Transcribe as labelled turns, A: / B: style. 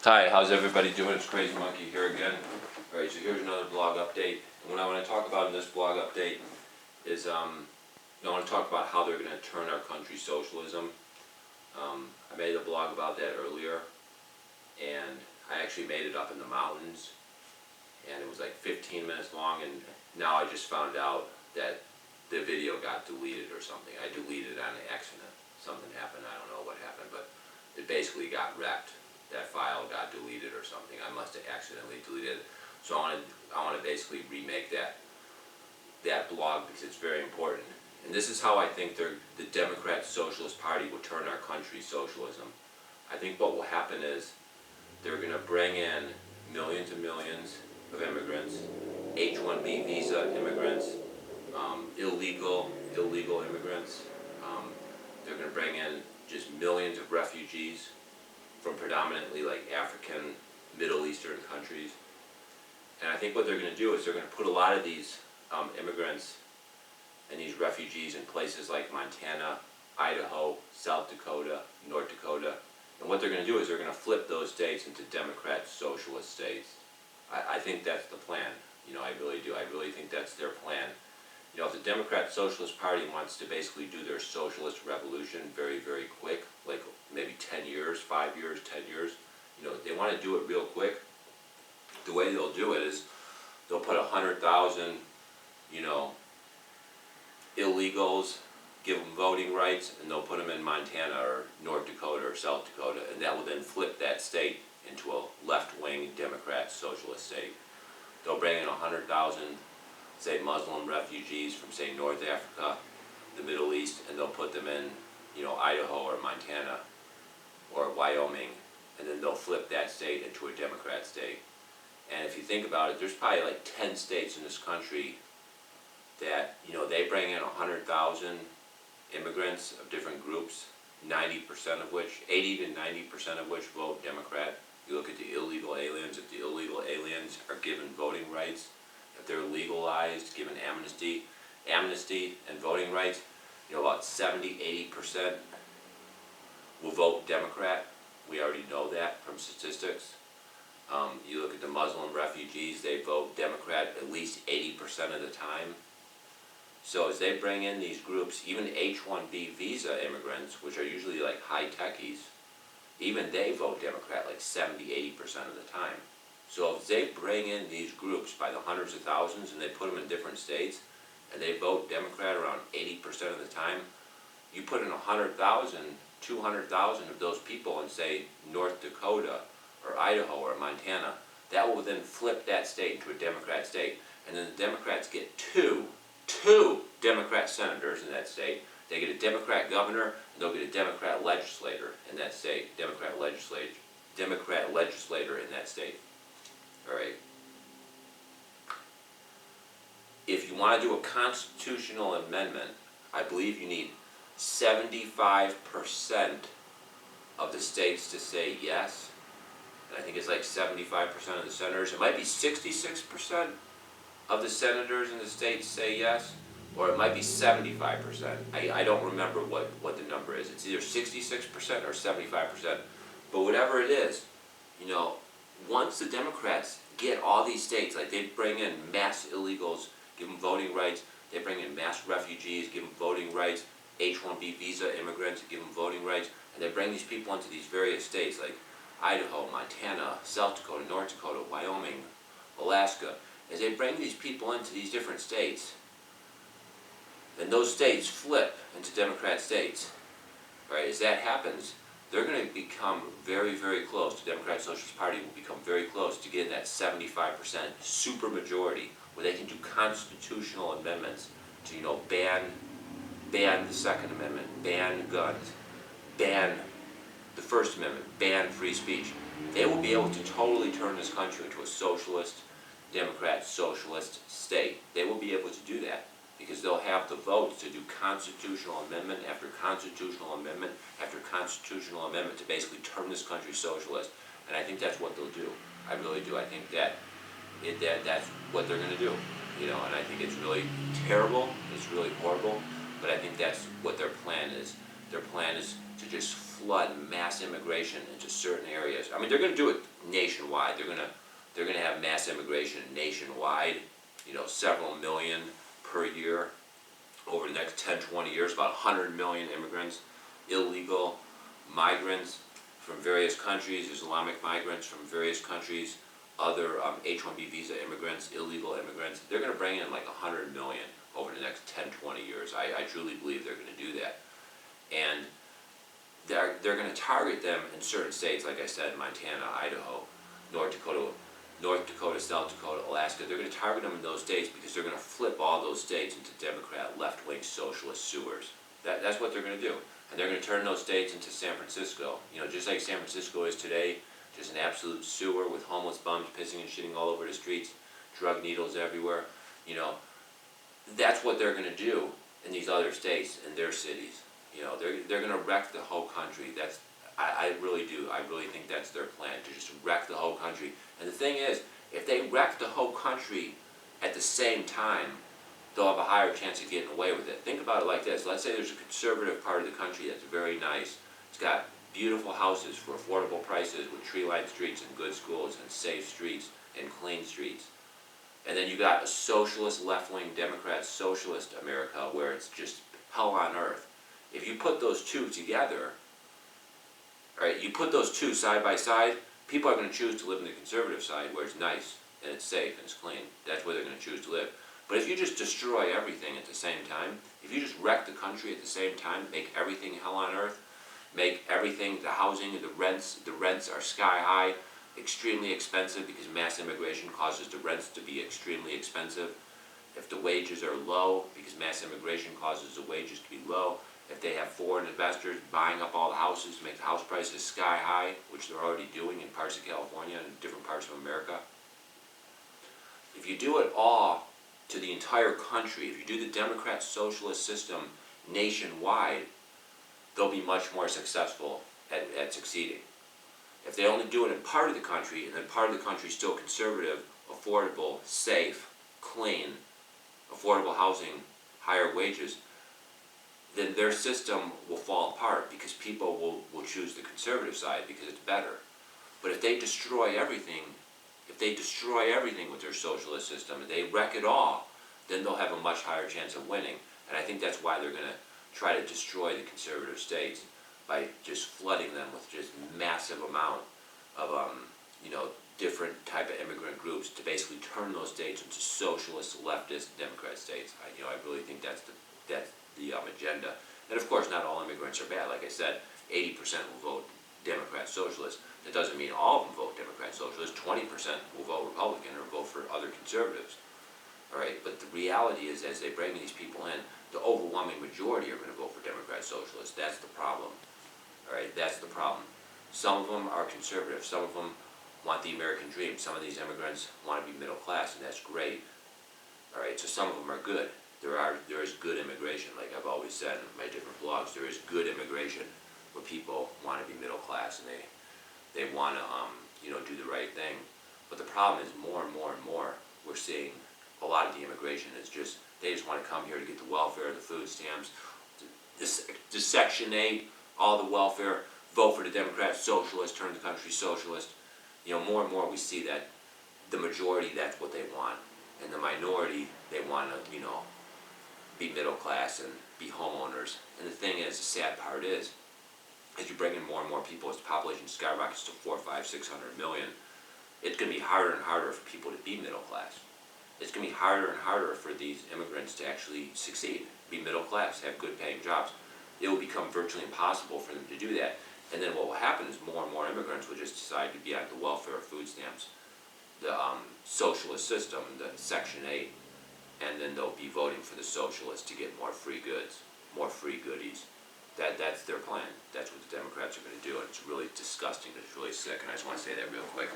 A: Hi, how's everybody doing? It's Crazy Monkey here again. Alright, so here's another blog update. And what I want to talk about in this blog update is, I want to talk about how they're going to turn our country socialism. I made a blog about that earlier, and I actually made it up in the mountains, and it was like 15 minutes long, and now I just found out that the video got deleted or something. I deleted it on accident. Something happened, I don't know what happened, but it basically got wrecked. That file got deleted or something. I must have accidentally deleted it. So I want to basically remake that blog because it's very important. And this is how I think the Democrat Socialist Party will turn our country socialism. I think what will happen is they're going to bring in millions and millions of immigrants, H-1B visa immigrants, illegal immigrants. They're going to bring in just millions of refugees from predominantly like African, Middle Eastern countries. And I think what they're going to do is they're going to put a lot of these immigrants and these refugees in places like Montana, Idaho, South Dakota, North Dakota. And what they're going to do is they're going to flip those states into Democrat socialist states. I think that's the plan. I really do. I really think that's their plan. If the Democrat Socialist Party wants to basically do their socialist revolution very, very quick, like maybe 10 years, 5 years, 10 years, they want to do it real quick, the way they'll do it is they'll put 100,000, illegals, give them voting rights, and they'll put them in Montana or North Dakota or South Dakota, and that will then flip that state into a left-wing Democrat socialist state. They'll bring in 100,000, say, Muslim refugees from, say, North Africa, the Middle East, and they'll put them in, Idaho or Montana or Wyoming, and then they'll flip that state into a Democrat state. And if you think about it, there's probably like 10 states in this country that, they bring in 100,000 immigrants of different groups, 90% of which, 80 to 90% of which vote Democrat. You look at the illegal aliens, if the illegal aliens are given voting rights, if they're legalized, given amnesty and voting rights, about 70–80% will vote Democrat. We already know that from statistics. You look at the Muslim refugees, they vote Democrat at least 80% of the time. So as they bring in these groups, even H-1B visa immigrants, which are usually like high techies, even they vote Democrat like 70–80% of the time. So if they bring in these groups by the hundreds of thousands and they put them in different states and they vote Democrat around 80% of the time, you put in 100,000, 200,000 of those people in, say, North Dakota or Idaho or Montana, that will then flip that state into a Democrat state. And then the Democrats get two Democrat senators in that state. They get a Democrat governor and they'll get a Democrat legislator in that state, Democrat legislator in that state. All right. If you want to do a constitutional amendment, I believe you need 75% of the states to say yes. And I think it's like 75% of the senators. It might be 66% of the senators in the states say yes, or it might be 75%. I don't remember what the number is. It's either 66% or 75%. But whatever it is, once the Democrats get all these states, like they bring in mass illegals, give them voting rights, they bring in mass refugees, give them voting rights, H-1B visa immigrants, give them voting rights, and they bring these people into these various states like Idaho, Montana, South Dakota, North Dakota, Wyoming, Alaska. As they bring these people into these different states, then those states flip into Democrat states. Right? As that happens, they're going to become very, very close. The Democrat Socialist Party will become very close to getting that 75% supermajority where they can do constitutional amendments to, ban the Second Amendment, ban guns, ban the First Amendment, ban free speech. They will be able to totally turn this country into a socialist, Democrat socialist state. They will be able to do that because they'll have the votes to do constitutional amendment after constitutional amendment after constitutional amendment to basically turn this country socialist. And I think that's what they'll do. I really do. I think that's what they're going to do. And I think it's really terrible. It's really horrible. But I think that's what their plan is. Their plan is to just flood mass immigration into certain areas. I mean, they're going to do it nationwide. They're going to have mass immigration nationwide, several million per year over the next 10, 20 years, about 100 million immigrants, illegal migrants from various countries, Islamic migrants from various countries, other H-1B visa immigrants, illegal immigrants. They're going to bring in like 100 million over the next 10, 20 years. I truly believe they're going to do that. And they're going to target them in certain states, like I said, Montana, Idaho, North Dakota, South Dakota, Alaska. They're going to target them in those states because they're going to flip all those states into Democrat, left-wing, socialist sewers. That's what they're going to do. And they're going to turn those states into San Francisco. Just like San Francisco is today, just an absolute sewer with homeless bums pissing and shitting all over the streets, drug needles everywhere. That's what they're going to do in these other states, in their cities. They're going to wreck the whole country. I really do. I really think that's their plan, to just wreck the whole country. And the thing is, if they wreck the whole country at the same time, they'll have a higher chance of getting away with it. Think about it like this. Let's say there's a conservative part of the country that's very nice. It's got beautiful houses for affordable prices with tree-lined streets and good schools and safe streets and clean streets. And then you got a socialist, left-wing, Democrat, socialist America where it's just hell on earth. If you put those two together, right, you put those two side by side, people are going to choose to live in the conservative side where it's nice and it's safe and it's clean. That's where they're going to choose to live. But if you just destroy everything at the same time, if you just wreck the country at the same time, make everything hell on earth, make everything, the housing, the rents are sky high, extremely expensive because mass immigration causes the rents to be extremely expensive. If the wages are low because mass immigration causes the wages to be low, if they have foreign investors buying up all the houses to make the house prices sky high, which they're already doing in parts of California and different parts of America, if you do it all to the entire country, if you do the Democrat socialist system nationwide, they'll be much more successful at succeeding. If they only do it in part of the country, and then part of the country is still conservative, affordable, safe, clean, affordable housing, higher wages, then their system will fall apart because people will choose the conservative side because it's better. But if they destroy everything, with their socialist system, and they wreck it all, then they'll have a much higher chance of winning. And I think that's why they're going to try to destroy the conservative states by just flooding them with just massive amount of different type of immigrant groups to basically turn those states into socialist, leftist, Democrat states. I really think that's the agenda. And of course, not all immigrants are bad. Like I said, 80% will vote Democrat Socialist. That doesn't mean all of them vote Democrat Socialist. 20% will vote Republican or vote for other conservatives. All right, but the reality is, as they bring these people in, the overwhelming majority are going to vote for Democrat Socialist. That's the problem. All right, that's the problem. Some of them are conservative. Some of them want the American dream. Some of these immigrants want to be middle class, and that's great. All right, so some of them are good. There is good immigration, like I've always said in my different blogs. There is good immigration where people want to be middle class and they want to do the right thing. But the problem is more and more and more we're seeing a lot of the immigration is just they just want to come here to get the welfare, the food stamps, the Section 8, all the welfare, vote for the Democrat Socialist, turn the country socialist. More and more we see that the majority, that's what they want, and the minority, they want to be middle class and be homeowners. And the thing is, the sad part is, as you bring in more and more people, as the population skyrockets to 4, 5, 600 million, it's going to be harder and harder for people to be middle class. It's going to be harder and harder for these immigrants to actually succeed, be middle class, have good paying jobs. It will become virtually impossible for them to do that. And then what will happen is more and more immigrants will just decide to be on the welfare, food stamps, the socialist system, the Section 8, and then they'll be voting for the socialists to get more free goods, more free goodies. That's their plan. That's what the Democrats are going to do, and it's really disgusting. It's really sick, and I just want to say that real quick.